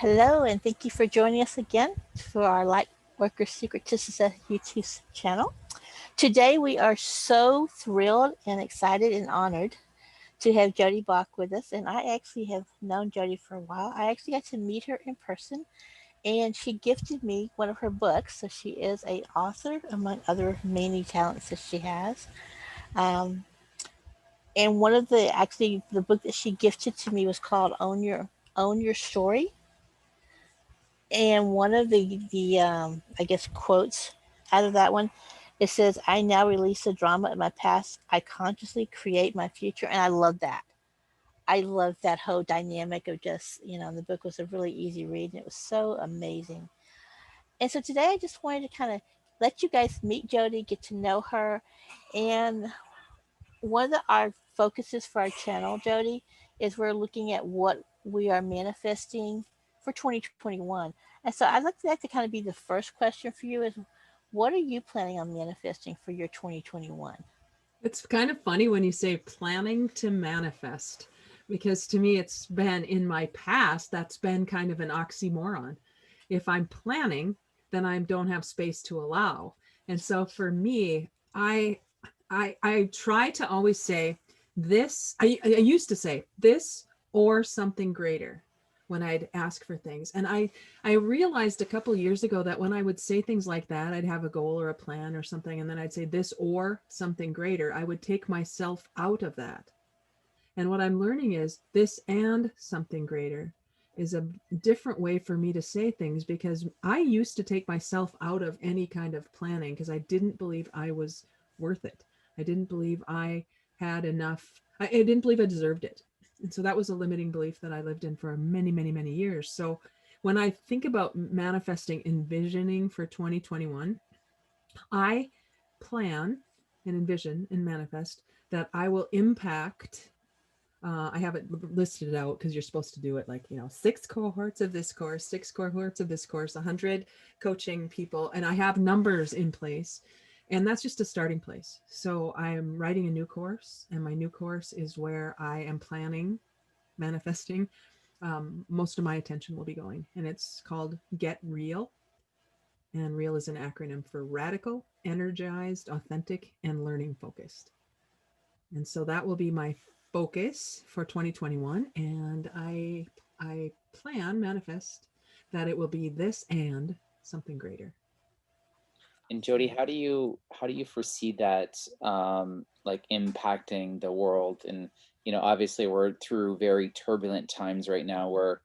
Hello, and thank you for joining us again for our Lightworker Secret to Success YouTube channel. Today, we are so thrilled and excited and honored to have Jodee Bock with us. And I actually have known Jodee for a while. I actually got to meet her in person, and she gifted me one of her books. So she is a author, among other many talents that she has. Um, and one of the book that she gifted to me was called Own Your Story. And one of the I guess quotes out of that one, it says, "I now release the drama of my past. I consciously create my future." And I love that. I love that whole dynamic of just, the book was a really easy read and it was so amazing. And so today I just wanted to kind of let you guys meet Jodee, get to know her. And one of our focuses for our channel, Jodee, is we're looking at what we are manifesting for 2021. And so I'd like that to kind of be the first question for you is, what are you planning on manifesting for your 2021? It's kind of funny when you say planning to manifest, because to me, it's been in my past, that's been kind of an oxymoron. If I'm planning, then I don't have space to allow. And so for me, I try to always say this. I used to say this or something greater when I'd ask for things. And I realized a couple years ago that when I would say things like that, I'd have a goal or a plan or something, and then I'd say this or something greater, I would take myself out of that. And what I'm learning is this and something greater is a different way for me to say things, because I used to take myself out of any kind of planning because I didn't believe I was worth it. I didn't believe I had enough. I didn't believe I deserved it. And so that was a limiting belief that I lived in for many, many, many years. So when I think about manifesting, envisioning for 2021, I plan and envision and manifest that I will impact. I have it listed out because you're supposed to do it like, 6 cohorts of this course, 6 cohorts of this course, 100 coaching people, and I have numbers in place. And that's just a starting place. So I am writing a new course, and my new course is where I am planning, manifesting. Most of my attention will be going, and it's called Get Real. And REAL is an acronym for radical, energized, authentic, and learning focused. And so that will be my focus for 2021. And I plan, manifest that it will be this and something greater. And Jodee, how do you foresee that like impacting the world? And obviously we're through very turbulent times right now. Where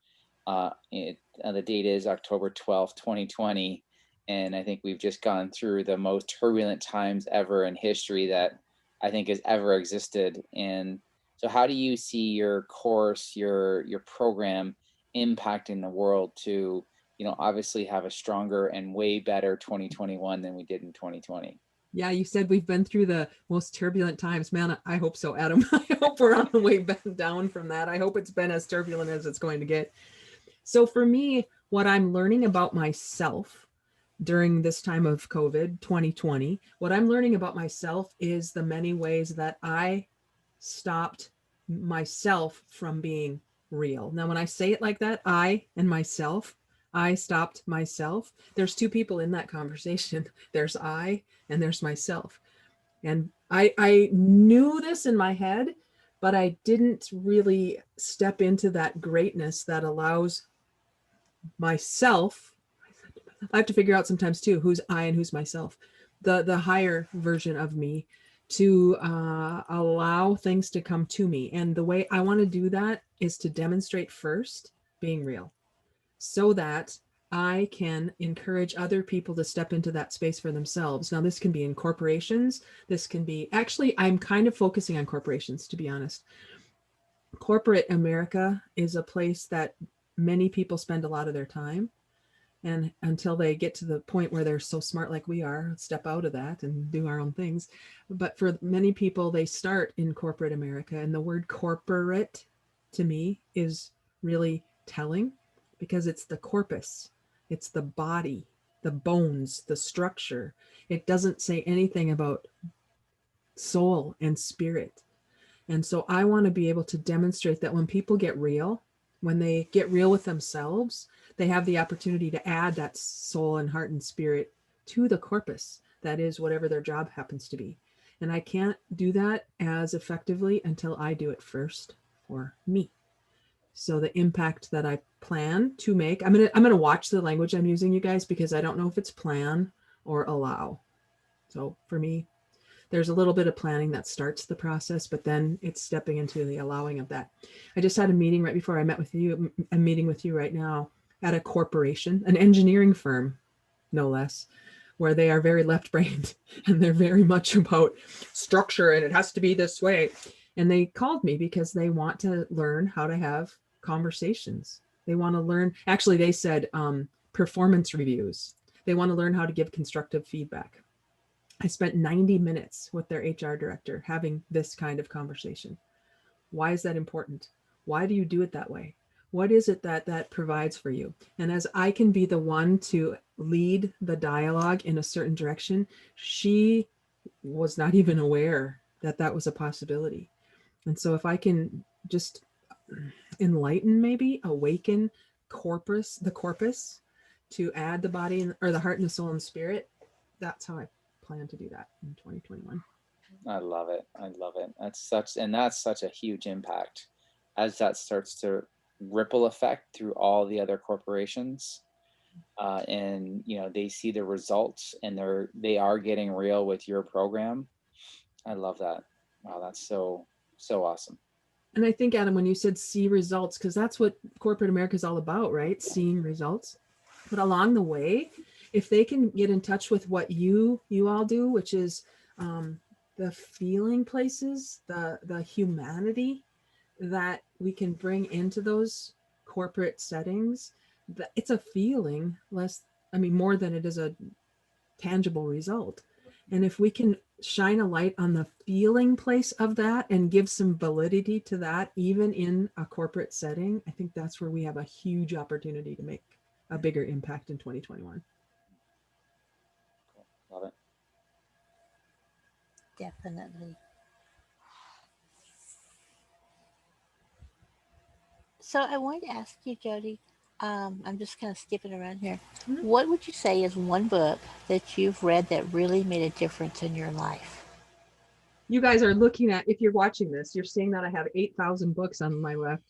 the date is October 12th, 2020, and I think we've just gone through the most turbulent times ever in history that I think has ever existed. And so, how do you see your course, your program, impacting the world to obviously have a stronger and way better 2021 than we did in 2020. Yeah, you said we've been through the most turbulent times. Man, I hope so, Adam. I hope we're on the way back down from that. I hope it's been as turbulent as it's going to get. So for me, what I'm learning about myself during this time of COVID 2020, what I'm learning about myself is the many ways that I stopped myself from being real. Now, when I say it like that, I and myself, I stopped myself. There's two people in that conversation. There's I and there's myself. And I knew this in my head, but I didn't really step into that greatness that allows myself. I have to figure out sometimes too who's I and who's myself, the higher version of me, to allow things to come to me. And the way I want to do that is to demonstrate first being real, so that I can encourage other people to step into that space for themselves. Now, this can be in corporations. This can be, actually, I'm kind of focusing on corporations, to be honest. Corporate America is a place that many people spend a lot of their time. And until they get to the point where they're so smart like we are, step out of that and do our own things. But for many people, they start in corporate America. And the word corporate to me is really telling, because it's the corpus, it's the body, the bones, the structure. It doesn't say anything about soul and spirit. And so I want to be able to demonstrate that when people get real, When they get real with themselves, they have the opportunity to add that soul and heart and spirit to the corpus that is whatever their job happens to be. And I can't do that as effectively until I do it first for me. So the impact that I plan to make, I'm gonna watch the language I'm using, you guys, because I don't know if it's plan or allow. So for me, there's a little bit of planning that starts the process, but then it's stepping into the allowing of that. I just had a meeting right before I met with you. I'm meeting with you right now at a corporation, an engineering firm, no less, where they are very left-brained and they're very much about structure and it has to be this way. And they called me because they want to learn how to have conversations. They want to learn, actually, they said performance reviews. They want to learn how to give constructive feedback. I spent 90 minutes with their HR director having this kind of conversation. Why is that important? Why do you do it that way? What is it that provides for you? And as I can be the one to lead the dialogue in a certain direction, she was not even aware that that was a possibility. And so if I can just enlighten, maybe awaken the corpus to add the body or the heart and the soul and spirit, that's how I plan to do that in 2021. I love it. I love it. That's such a huge impact as that starts to ripple effect through all the other corporations. And they see the results and they are getting real with your program. I love that. Wow, that's so awesome. And I think, Adam, when you said see results, because that's what corporate America is all about, right? Seeing results. But along the way, if they can get in touch with what you all do, which is the feeling places, the humanity that we can bring into those corporate settings, that it's a feeling more than it is a tangible result. And if we can shine a light on the feeling place of that and give some validity to that, even in a corporate setting, I think that's where we have a huge opportunity to make a bigger impact in 2021. Cool. Love it. Definitely. So I wanted to ask you, Jodee, I'm just kind of skipping around here. Mhm. What would you say is one book that you've read that really made a difference in your life? You guys are looking at, if you're watching this, you're seeing that I have 8,000 books on my left.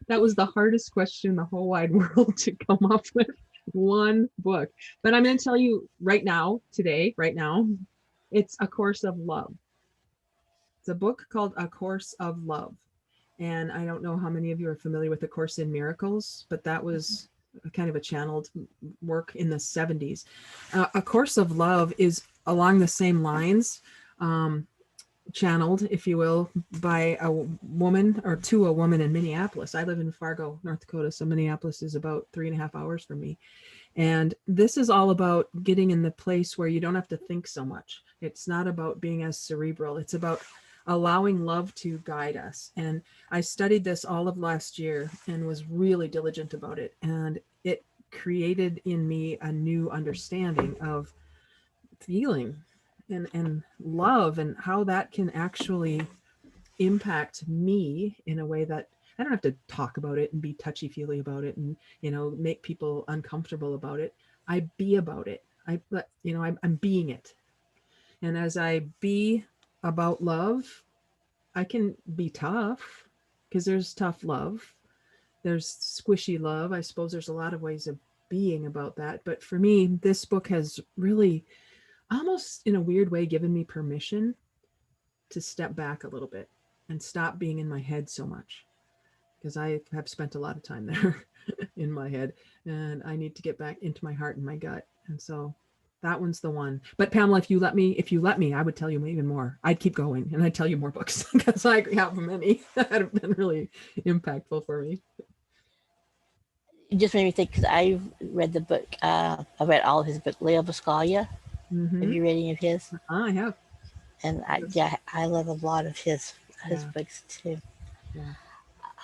That was the hardest question in the whole wide world to come up with one book. But I'm going to tell you right now, it's A Course of Love. It's a book called A Course of Love. And I don't know how many of you are familiar with A Course in Miracles, but that was kind of a channeled work in the 70s. A Course of Love is along the same lines, channeled, if you will, by a woman or to a woman in Minneapolis. I live in Fargo, North Dakota, so Minneapolis is about 3.5 hours from me. And this is all about getting in the place where you don't have to think so much. It's not about being as cerebral. It's about allowing love to guide us. And I studied this all of last year and was really diligent about it. And it created in me a new understanding of feeling and love and how that can actually impact me in a way that I don't have to talk about it and be touchy-feely about it and make people uncomfortable about it. I be about it. I'm being it. And as I be about love, I can be tough because there's tough love. There's squishy love. I suppose there's a lot of ways of being about that. But for me, this book has really almost in a weird way given me permission to step back a little bit and stop being in my head so much, because I have spent a lot of time there in my head and I need to get back into my heart and my gut. And so that one's the one. But Pamela, if you let me, I would tell you even more. I'd keep going and I'd tell you more books because I have many that have been really impactful for me. It just made me think because I read the book. I read all of his book, Leo Buscaglia. Mm-hmm. Have you read any of his? I have. And I love a lot of his books too. Yeah.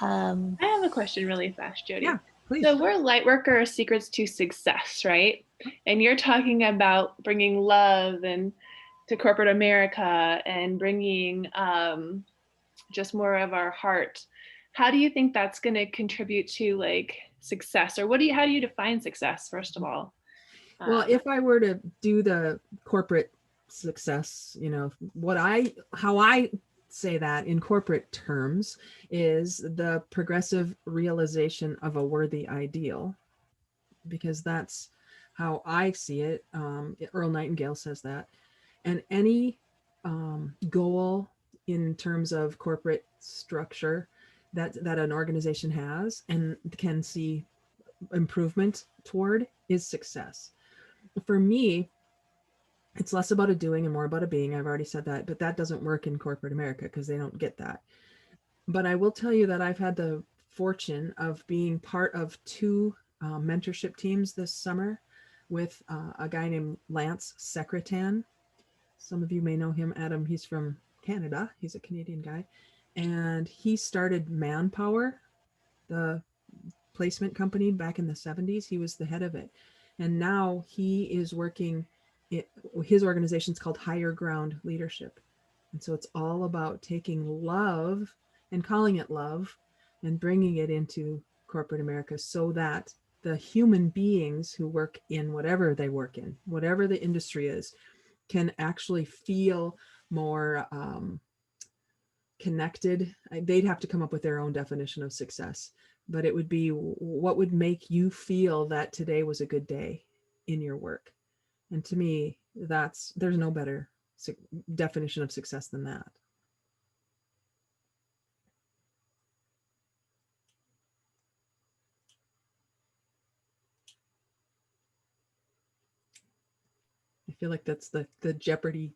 I have a question really fast, Jodee. Yeah, please. So we're Lightworker Secrets to Success, right? And you're talking about bringing love and to corporate America and bringing just more of our heart how do you think that's going to contribute to like success, or how do you define success, first of all? Well, if I were to do the corporate success, how I say that in corporate terms is the progressive realization of a worthy ideal, because that's how I see it. Earl Nightingale says that. And any goal in terms of corporate structure that an organization has and can see improvement toward is success. For me, it's less about a doing and more about a being. I've already said that, but that doesn't work in corporate America because they don't get that. But I will tell you that I've had the fortune of being part of two mentorship teams this summer with a guy named Lance Secretan. Some of you may know him, Adam. He's from Canada. He's a Canadian guy. And he started Manpower, the placement company, back in the 70s. He was the head of it. And now he is working, his organization is called Higher Ground Leadership. And so it's all about taking love and calling it love and bringing it into corporate America so that the human beings who work in whatever they work in, whatever the industry is, can actually feel more connected. They'd have to come up with their own definition of success, but it would be what would make you feel that today was a good day in your work. And to me, there's no better definition of success than that. I feel like that's the Jeopardy.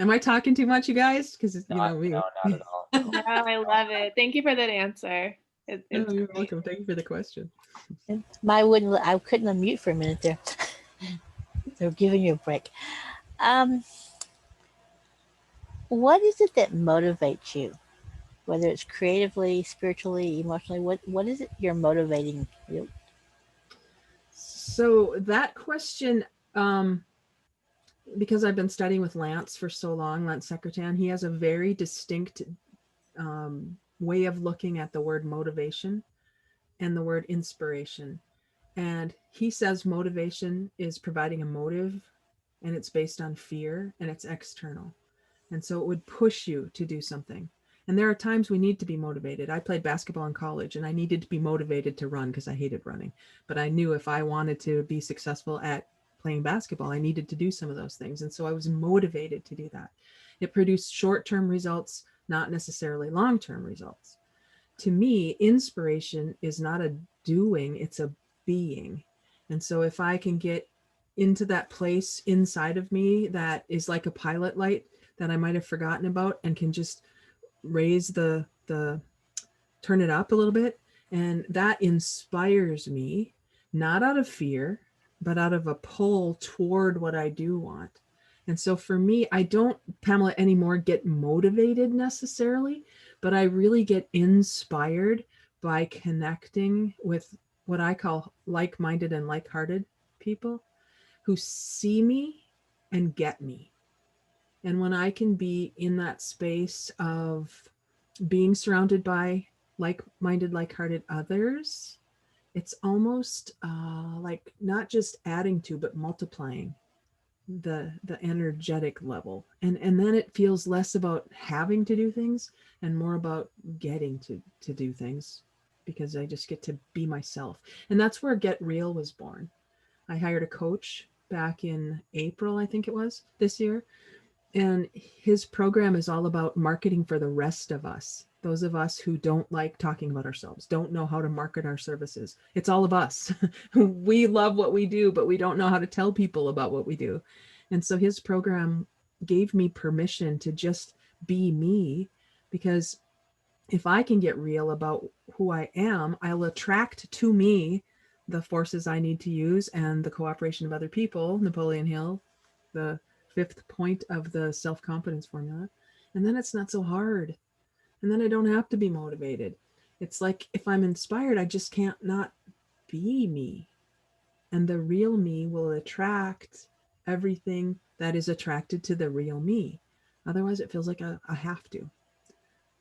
Am I talking too much, you guys? Because No, not at all. No, I love it. Thank you for that answer. Oh, you're welcome. Thank you for the question. I couldn't unmute for a minute there. They're giving you a break. What is it that motivates you? Whether it's creatively, spiritually, emotionally, what is it you're motivating you? So that question, because I've been studying with Lance for so long, Lance Secretan, he has a very distinct way of looking at the word motivation and the word inspiration. And he says motivation is providing a motive, and it's based on fear, and it's external. And so it would push you to do something. And there are times we need to be motivated. I played basketball in college and I needed to be motivated to run because I hated running. But I knew if I wanted to be successful at playing basketball, I needed to do some of those things. And so I was motivated to do that. It produced short-term results, not necessarily long-term results. To me, inspiration is not a doing, it's a being. And so if I can get into that place inside of me that is like a pilot light that I might have forgotten about and can just raise the turn it up a little bit, and that inspires me, not out of fear, but out of a pull toward what I do want. And so for me, I don't, Pamela, anymore get motivated necessarily, but I really get inspired by connecting with what I call like-minded and like-hearted people who see me and get me. And when I can be in that space of being surrounded by like-minded, like-hearted others, it's almost like not just adding to, but multiplying the energetic level. And then it feels less about having to do things and more about getting to do things, because I just get to be myself. And that's where Get Real was born. I hired a coach back in April, I think it was, this year. And his program is all about marketing for the rest of us, those of us who don't like talking about ourselves, don't know how to market our services. It's all of us. We love what we do, but we don't know how to tell people about what we do. And so his program gave me permission to just be me, because if I can get real about who I am, I'll attract to me the forces I need to use and the cooperation of other people. Napoleon Hill, the fifth point of the self-confidence formula. And then it's not so hard. And then I don't have to be motivated. It's like if I'm inspired, I just can't not be me. And the real me will attract everything that is attracted to the real me. Otherwise, it feels like I have to.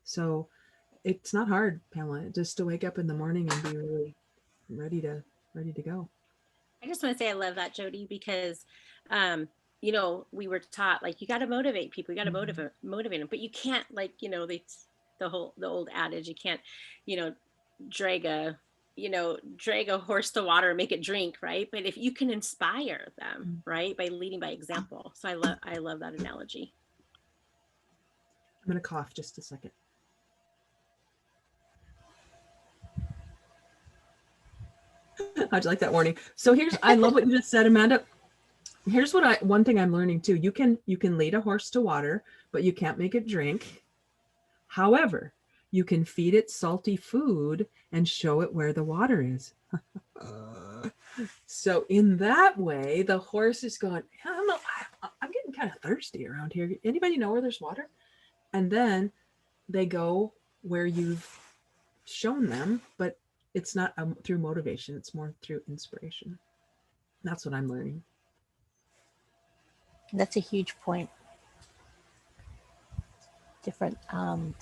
So it's not hard, Pamela, just to wake up in the morning and be really ready to go. I just want to say I love that, Jodee, because we were taught like you got to motivate people, you got to motivate them, but you can't the old adage, you can't, you know, drag a drag a horse to water and make it drink, right? But if you can inspire them, right, by leading by example. So I love that analogy. I'm gonna cough just a second. How'd you like that warning? So I love what you just said, Amanda. Here's one thing I'm learning too. You can lead a horse to water, but you can't make it drink. However, you can feed it salty food and show it where the water is. So in that way, the horse is going, I don't know, I'm getting kind of thirsty around here. Anybody know where there's water? And then they go where you've shown them, but it's not through motivation. It's more through inspiration. That's what I'm learning. That's a huge point. Different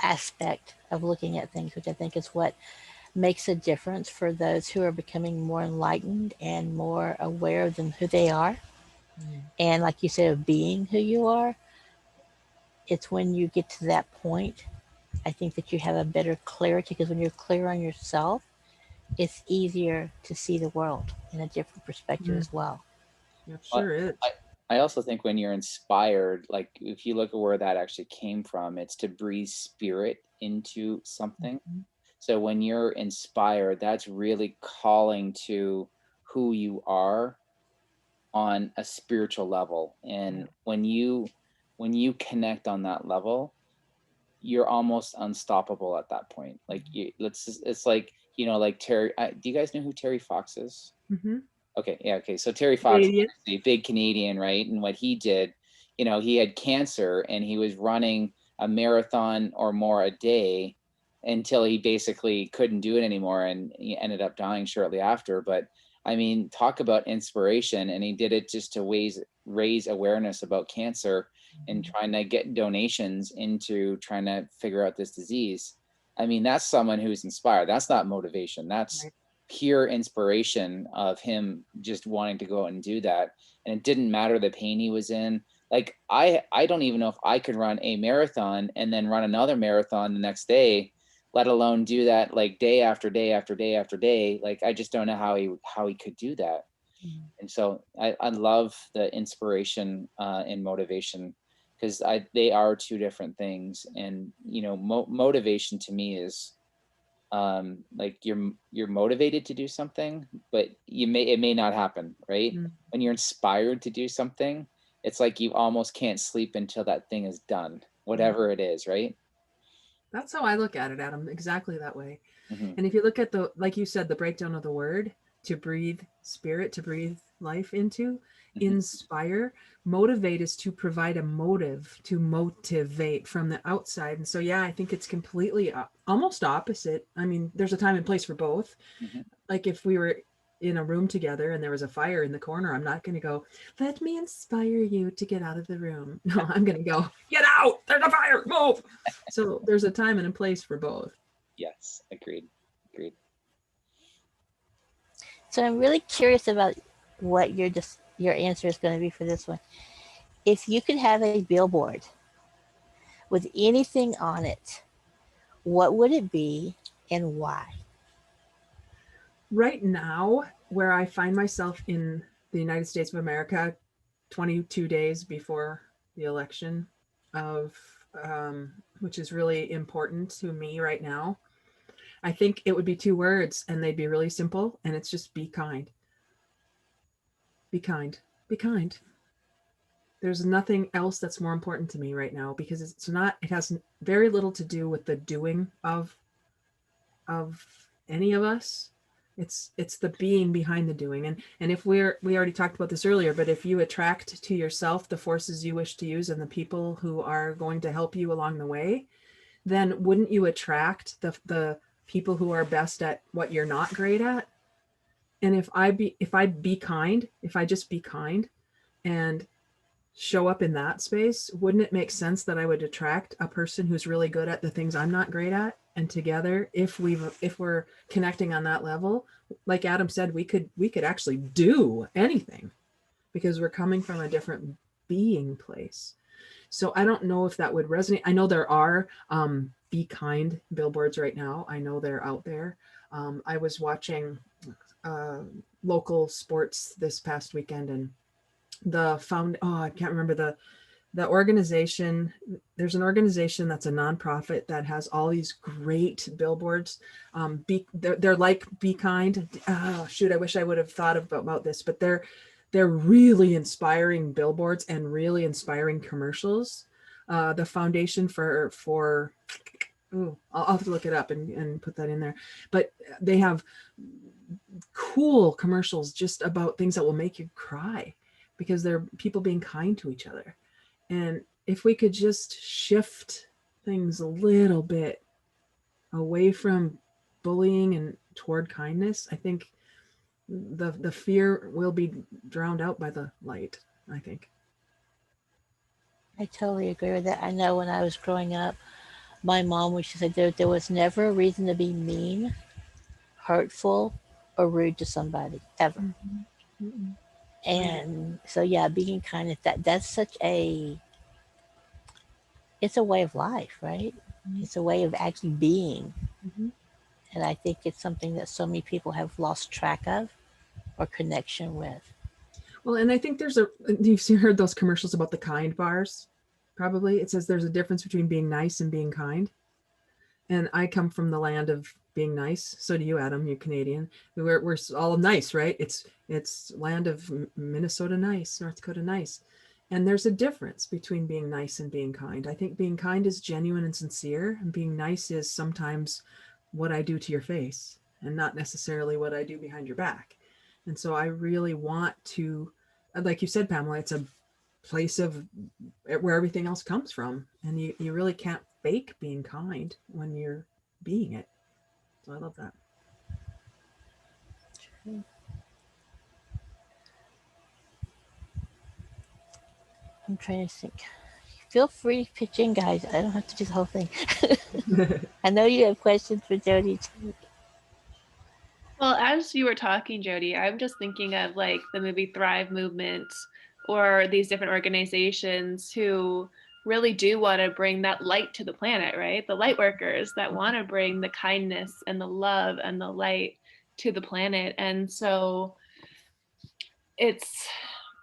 aspect of looking at things, which I think is what makes a difference for those who are becoming more enlightened and more aware of them, who they are. And like you said, of being who you are. It's when you get to that point, I think that you have a better clarity, because when you're clear on yourself, it's easier to see the world in a different perspective as well. It sure is. I also think when you're inspired, like if you look at where that actually came from, it's to breathe spirit into something. So when you're inspired, that's really calling to who you are on a spiritual level. And when you connect on that level, you're almost unstoppable at that point. Like it's like, like Terry, do you guys know who Terry Fox is? Mm-hmm. Okay. Yeah. Okay. So Terry Fox, a big Canadian, right? And what he did, he had cancer and he was running a marathon or more a day until he basically couldn't do it anymore. And he ended up dying shortly after. But I mean, talk about inspiration. And he did it just to raise awareness about cancer and trying to get donations into trying to figure out this disease. I mean, that's someone who's inspired. That's not motivation. That's pure inspiration of him just wanting to go out and do that. And it didn't matter the pain he was in. Like I don't even know if I could run a marathon and then run another marathon the next day, let alone do that like day after day after day after day. Like I just don't know how he could do that. And so I love the inspiration and motivation, because they are two different things. And motivation to me is like you're motivated to do something, but it may not happen, right? When you're inspired to do something, it's like you almost can't sleep until that thing is done, whatever it is, right? That's how I look at it, Adam, exactly that way. And if you look at like you said, the breakdown of the word, to breathe spirit, to breathe life into, inspire, motivate is to provide a motive, to motivate from the outside. And so, yeah, I think it's completely almost opposite. I mean, there's a time and place for both. Like if we were in a room together and there was a fire in the corner, I'm not going to go, let me inspire you to get out of the room. No, I'm going to go, get out, there's a fire, move. So there's a time and a place for both. Yes, agreed. So I'm really curious about what your answer is going to be for this one. If you could have a billboard with anything on it, what would it be and why? Right now, where I find myself in the United States of America, 22 days before the election which is really important to me right now, I think it would be 2 words, and they'd be really simple, and it's just be kind. Be kind. Be kind. There's nothing else that's more important to me right now, because it has very little to do with the doing of any of us. It's the being behind the doing. And if we already talked about this earlier, but if you attract to yourself the forces you wish to use and the people who are going to help you along the way, then wouldn't you attract the people who are best at what you're not great at? And if I just be kind and show up in that space, wouldn't it make sense that I would attract a person who's really good at the things I'm not great at? And together, if we're connecting on that level, like Adam said, we could actually do anything because we're coming from a different being place. So I don't know if that would resonate. I know there are be kind billboards right now. I know they're out there. I was watching local sports this past weekend, and I can't remember the organization. There's an organization that's a nonprofit that has all these great billboards. They're like Be Kind. Oh shoot, I wish I would have thought about this, but they're really inspiring billboards and really inspiring commercials. The foundation for I'll have to look it up and put that in there. But they have cool commercials just about things that will make you cry because they're people being kind to each other. And if we could just shift things a little bit away from bullying and toward kindness, I think the fear will be drowned out by the light, I think. I totally agree with that. I know when I was growing up, my mom would say there was never a reason to be mean, hurtful, or rude to somebody ever. Mm-hmm. And so yeah, being kind of that's such it's a way of life, right? Mm-hmm. It's a way of actually being. Mm-hmm. And I think it's something that so many people have lost track of or connection with. Well, and I think you've heard those commercials about the kind bars. Probably it says there's a difference between being nice and being kind. And I come from the land of being nice. So do you, Adam. You're Canadian. We're all nice, right? It's land of Minnesota nice, North Dakota nice. And there's a difference between being nice and being kind. I think being kind is genuine and sincere, and being nice is sometimes what I do to your face and not necessarily what I do behind your back. And so I really want to, like you said, Pamela, it's a place of where everything else comes from. And you really can't fake being kind when you're being it. So I love that. I'm trying to think. Feel free to pitch in, guys. I don't have to do the whole thing. I know you have questions for Jodee too. Well, as you were talking, Jodee, I'm just thinking of like the movie Thrive movement or these different organizations who really do want to bring that light to the planet, right? The light workers that want to bring the kindness and the love and the light to the planet. And so it's,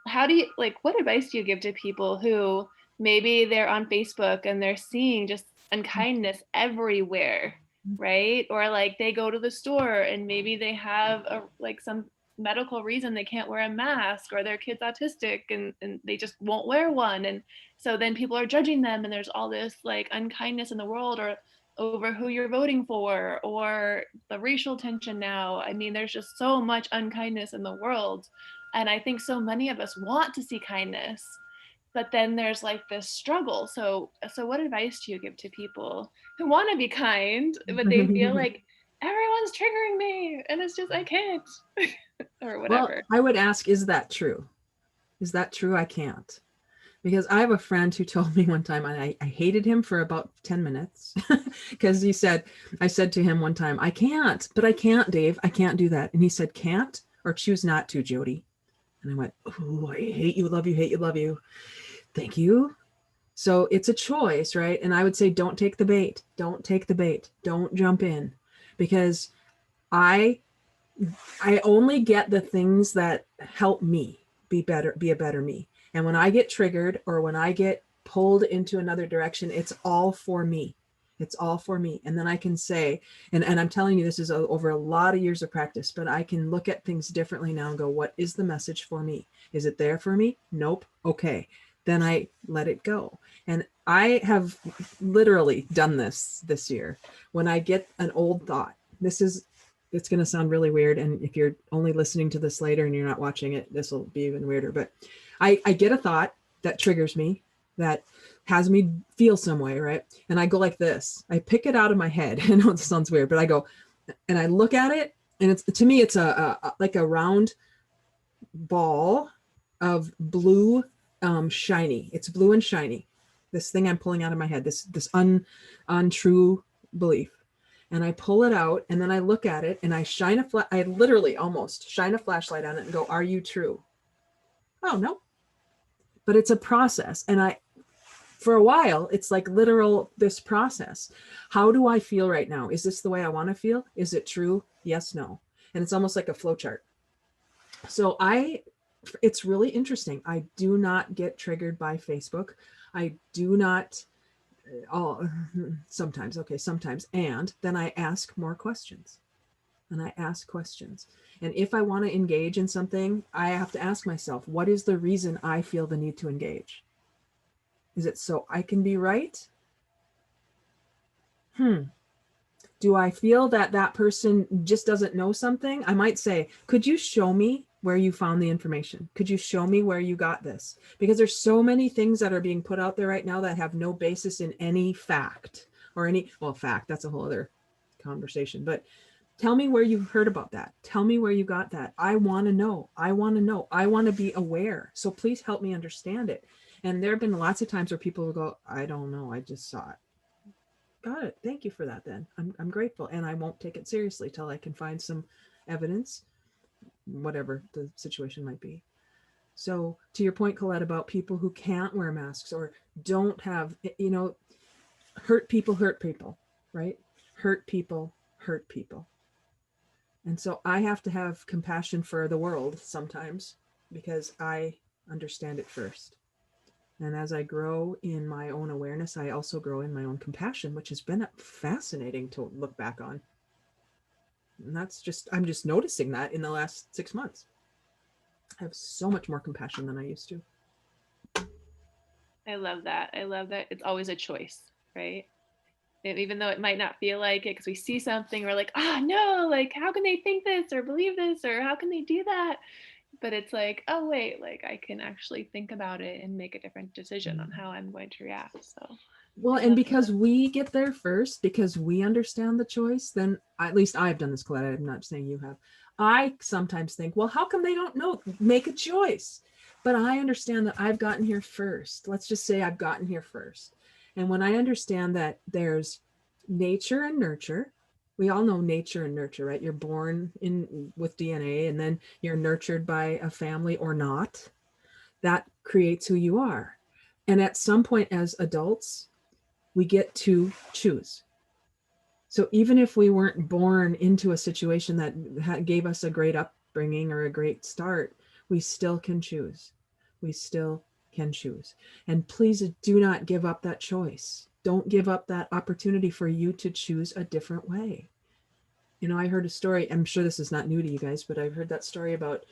how do you, like, what advice do you give to people who maybe they're on Facebook and they're seeing just unkindness everywhere, right? Or like they go to the store and maybe they have like some medical reason they can't wear a mask, or their kid's autistic and they just won't wear one. And so then people are judging them, and there's all this like unkindness in the world, or over who you're voting for, or the racial tension now. I mean, there's just so much unkindness in the world. And I think so many of us want to see kindness, but then there's like this struggle. So what advice do you give to people who want to be kind, but they feel like everyone's triggering me and it's just, I can't, or whatever? Well, I would ask, is that true? Is that true? I can't. Because I have a friend who told me one time, and I hated him for about 10 minutes because I said to him one time, I can't, Dave, I can't do that. And he said, can't or choose not to, Jodee. And I went, oh, I hate you, love you, hate you, love you. Thank you. So it's a choice, right? And I would say, don't take the bait. Don't take the bait. Don't jump in, because I only get the things that help me be a better me. And when I get triggered or when I get pulled into another direction, it's all for me. It's all for me. And then I can say, and I'm telling you, this is over a lot of years of practice, but I can look at things differently now and go, what is the message for me? Is it there for me? Nope. Okay. Then I let it go. And I have literally done this year. When I get an old thought, it's going to sound really weird. And if you're only listening to this later and you're not watching it, this will be even weirder. But I get a thought that triggers me, that has me feel some way, right? And I go like this. I pick it out of my head. I know it sounds weird, but I go and I look at it, and to me it's like a round ball of blue shiny. It's blue and shiny. This thing I'm pulling out of my head, this untrue belief. And I pull it out and then I look at it and I I literally almost shine a flashlight on it and go, are you true? Oh, no. But it's a process. And for a while, it's like literal, this process. How do I feel right now? Is this the way I want to feel? Is it true? Yes, no. And it's almost like a flow chart. So it's really interesting. I do not get triggered by Facebook. I do not, sometimes, okay, sometimes. And then I ask more questions. And I ask questions. And if I want to engage in something, I have to ask myself, what is the reason I feel the need to engage? Is it so I can be right? Do I feel that that person just doesn't know something? I might say, could you show me where you found the information? Could you show me where you got this? Because there's so many things that are being put out there right now that have no basis in any fact or fact, that's a whole other conversation, but tell me where you heard about that. Tell me where you got that. I want to know. I want to know. I want to be aware. So please help me understand it. And there have been lots of times where people will go, I don't know. I just saw it. Got it. Thank you for that then. I'm grateful. And I won't take it seriously till I can find some evidence, whatever the situation might be. So to your point, Colette, about people who can't wear masks or don't have, hurt people, right? Hurt people, hurt people. And so I have to have compassion for the world sometimes because I understand it first. And as I grow in my own awareness, I also grow in my own compassion, which has been fascinating to look back on. And I'm just noticing that in the last 6 months. I have so much more compassion than I used to. I love that. I love that it's always a choice, right? And even though it might not feel like it, because we see something, we're like, oh no, like how can they think this or believe this or how can they do that? But it's like, oh wait, like I can actually think about it and make a different decision on how I'm going to react. So well, and because we get there first, because we understand the choice, then at least I've done this, Colette. I'm not saying you have. I sometimes think, well, how come they don't know? Make a choice. But I understand that I've gotten here first. Let's just say I've gotten here first. And when I understand that there's nature and nurture, we all know nature and nurture, right? You're born with DNA and then you're nurtured by a family or not. That creates who you are. And at some point as adults, we get to choose. So even if we weren't born into a situation that gave us a great upbringing or a great start, we still can choose. We still can choose. And please do not give up that choice. Don't give up that opportunity for you to choose a different way. I heard a story, I'm sure this is not new to you guys, but I've heard that story about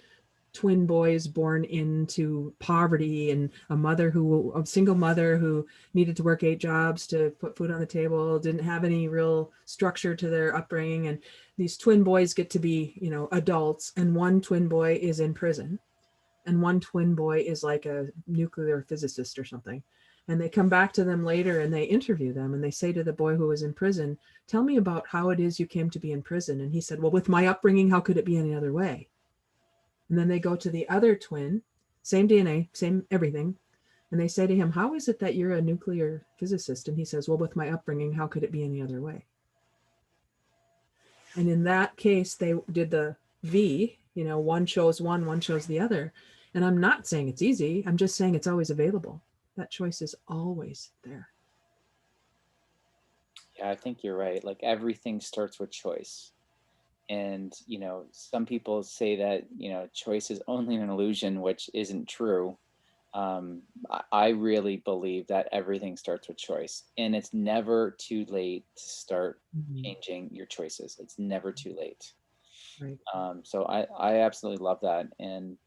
twin boys born into poverty and a single mother who needed to work 8 jobs to put food on the table, didn't have any real structure to their upbringing. And these twin boys get to be, adults, and one twin boy is in prison and one twin boy is like a nuclear physicist or something. And they come back to them later and they interview them and they say to the boy who was in prison, tell me about how it is you came to be in prison. And he said, well, with my upbringing, how could it be any other way? And then they go to the other twin, same DNA, same everything. And they say to him, how is it that you're a nuclear physicist? And he says, well, with my upbringing, how could it be any other way? And in that case, they did the V, one chose one chose the other. And I'm not saying it's easy. I'm just saying it's always available. That choice is always there. Yeah, I think you're right. Like everything starts with choice. And, some people say that, choice is only an illusion, which isn't true. I really believe that everything starts with choice, and it's never too late to start changing your choices. It's never too late. Right. So I absolutely love that. And,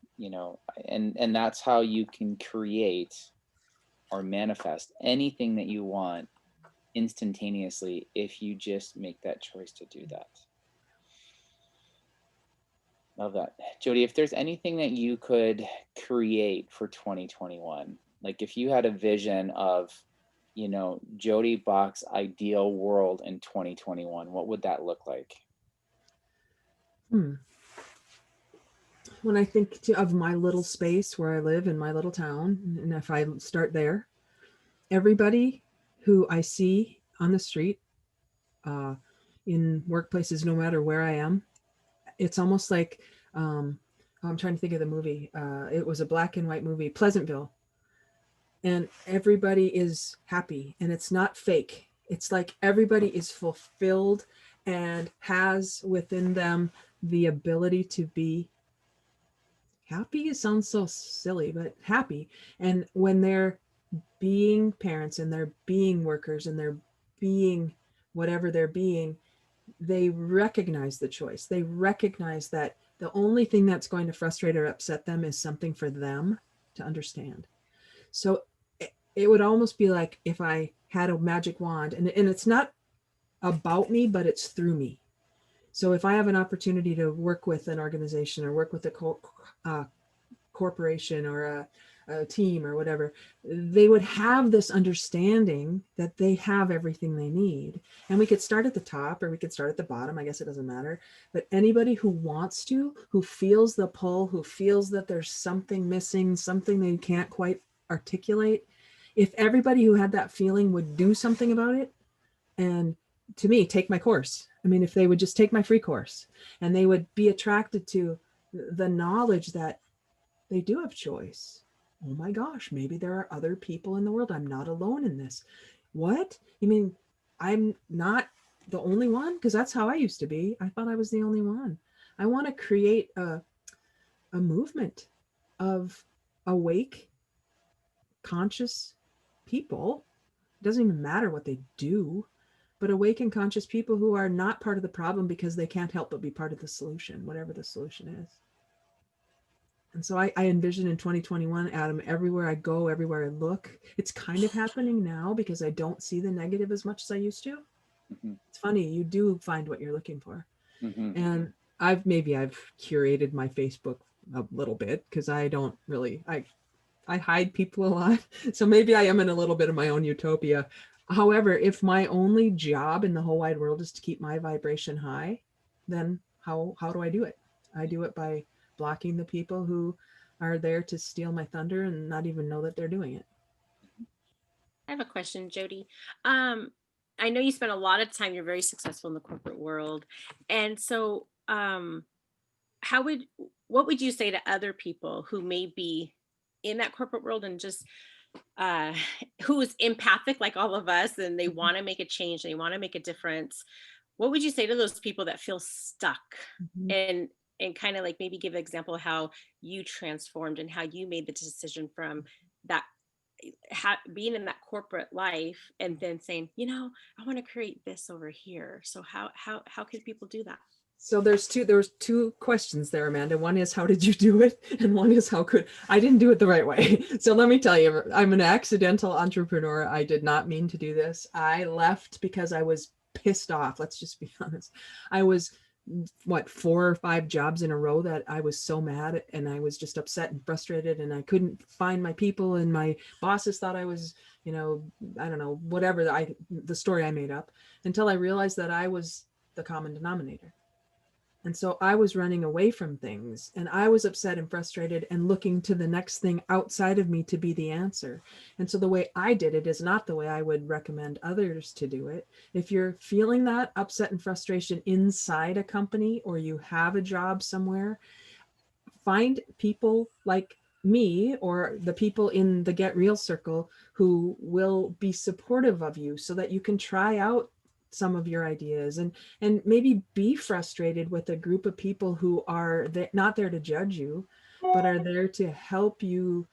and that's how you can create or manifest anything that you want instantaneously if you just make that choice to do that. Love that. Jodee, if there's anything that you could create for 2021, like if you had a vision of, Jodee Bock's ideal world in 2021, what would that look like? when I think of my little space where I live in my little town, and if I start there, everybody who I see on the street, in workplaces, no matter where I am, it's almost like, I'm trying to think of the movie. It was a black and white movie, Pleasantville. And everybody is happy and it's not fake. It's like everybody is fulfilled and has within them the ability to be happy. It sounds so silly, but happy. And when they're being parents and they're being workers and they're being whatever they're being, they recognize the choice. They recognize that the only thing that's going to frustrate or upset them is something for them to understand. So it would almost be like if I had a magic wand, and it's not about me, but it's through me. So if I have an opportunity to work with an organization or work with a corporation or a team or whatever, they would have this understanding that they have everything they need. And we could start at the top or we could start at the bottom. I guess it doesn't matter. But anybody who wants to, who feels the pull, who feels that there's something missing, something they can't quite articulate, if everybody who had that feeling would do something about it, and to me, take my course. I mean, if they would just take my free course and they would be attracted to the knowledge that they do have choice. Oh my gosh, maybe there are other people in the world. I'm not alone in this. What? You mean I'm not the only one? Because that's how I used to be. I thought I was the only one. I want to create a movement of awake, conscious people. It doesn't even matter what they do, but awake and conscious people who are not part of the problem because they can't help but be part of the solution, whatever the solution is. And so I envision in 2021, Adam, everywhere I go, everywhere I look, it's kind of happening now because I don't see the negative as much as I used to. Mm-hmm. It's funny, you do find what you're looking for. Mm-hmm. And I've curated my Facebook a little bit because I don't really, I hide people a lot. So maybe I am in a little bit of my own utopia. However, if my only job in the whole wide world is to keep my vibration high, then how do I do it? I do it by blocking the people who are there to steal my thunder and not even know that they're doing it. I have a question, Jodee. I know you spent a lot of time, you're very successful in the corporate world. And so what would you say to other people who may be in that corporate world and just who is empathic like all of us and they want to make a change, they want to make a difference? What would you say to those people that feel stuck? Mm-hmm. And kind of like maybe give an example of how you transformed and how you made the decision from that being in that corporate life and then saying, I want to create this over here. So how can people do that? So there was two questions there, Amanda. One is, how did you do it? And one is, I didn't do it the right way. So let me tell you, I'm an accidental entrepreneur. I did not mean to do this. I left because I was pissed off. Let's just be honest. I was 4 or 5 jobs in a row that I was so mad and I was just upset and frustrated and I couldn't find my people and my bosses thought I was, I don't know, whatever the story I made up, until I realized that I was the common denominator. And so I was running away from things and I was upset and frustrated and looking to the next thing outside of me to be the answer. And so the way I did it is not the way I would recommend others to do it. If you're feeling that upset and frustration inside a company or you have a job somewhere, find people like me or the people in the Get Real circle who will be supportive of you so that you can try out some of your ideas and maybe be frustrated with a group of people who are not there to judge you, but are there to help you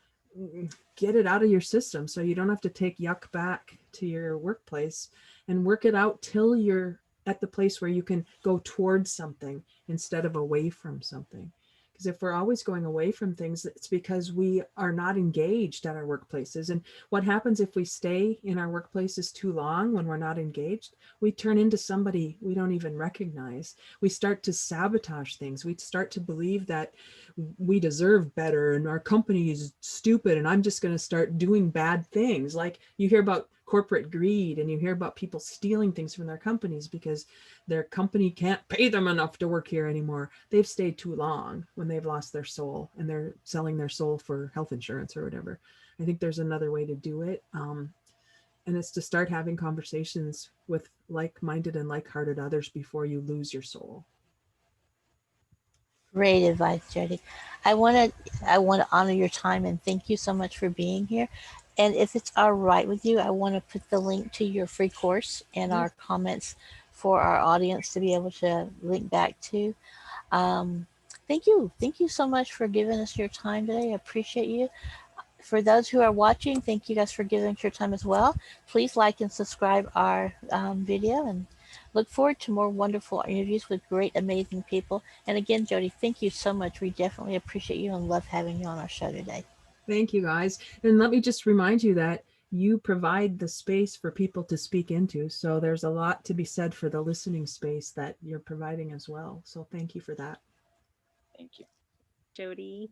get it out of your system so you don't have to take yuck back to your workplace, and work it out till you're at the place where you can go towards something instead of away from something. Because if we're always going away from things, it's because we are not engaged at our workplaces. And what happens if we stay in our workplaces too long when we're not engaged? We turn into somebody we don't even recognize. We start to sabotage things. We start to believe that we deserve better and our company is stupid and I'm just going to start doing bad things. Like you hear about corporate greed and you hear about people stealing things from their companies because their company can't pay them enough to work here anymore. They've stayed too long when they've lost their soul and they're selling their soul for health insurance or whatever. I think there's another way to do it. And it's to start having conversations with like-minded and like-hearted others before you lose your soul. Great advice, Jodee. I want to honor your time and thank you so much for being here. And if it's all right with you, I want to put the link to your free course in our comments for our audience to be able to link back to. Um, Thank you. Thank you so much for giving us your time today. I appreciate you. For those who are watching, thank you guys for giving us your time as well. Please like and subscribe our video and look forward to more wonderful interviews with great, amazing people. And again, Jodee, thank you so much. We definitely appreciate you and love having you on our show today. Thank you, guys. And let me just remind you that you provide the space for people to speak into. So there's a lot to be said for the listening space that you're providing as well. So thank you for that. Thank you. Jodee.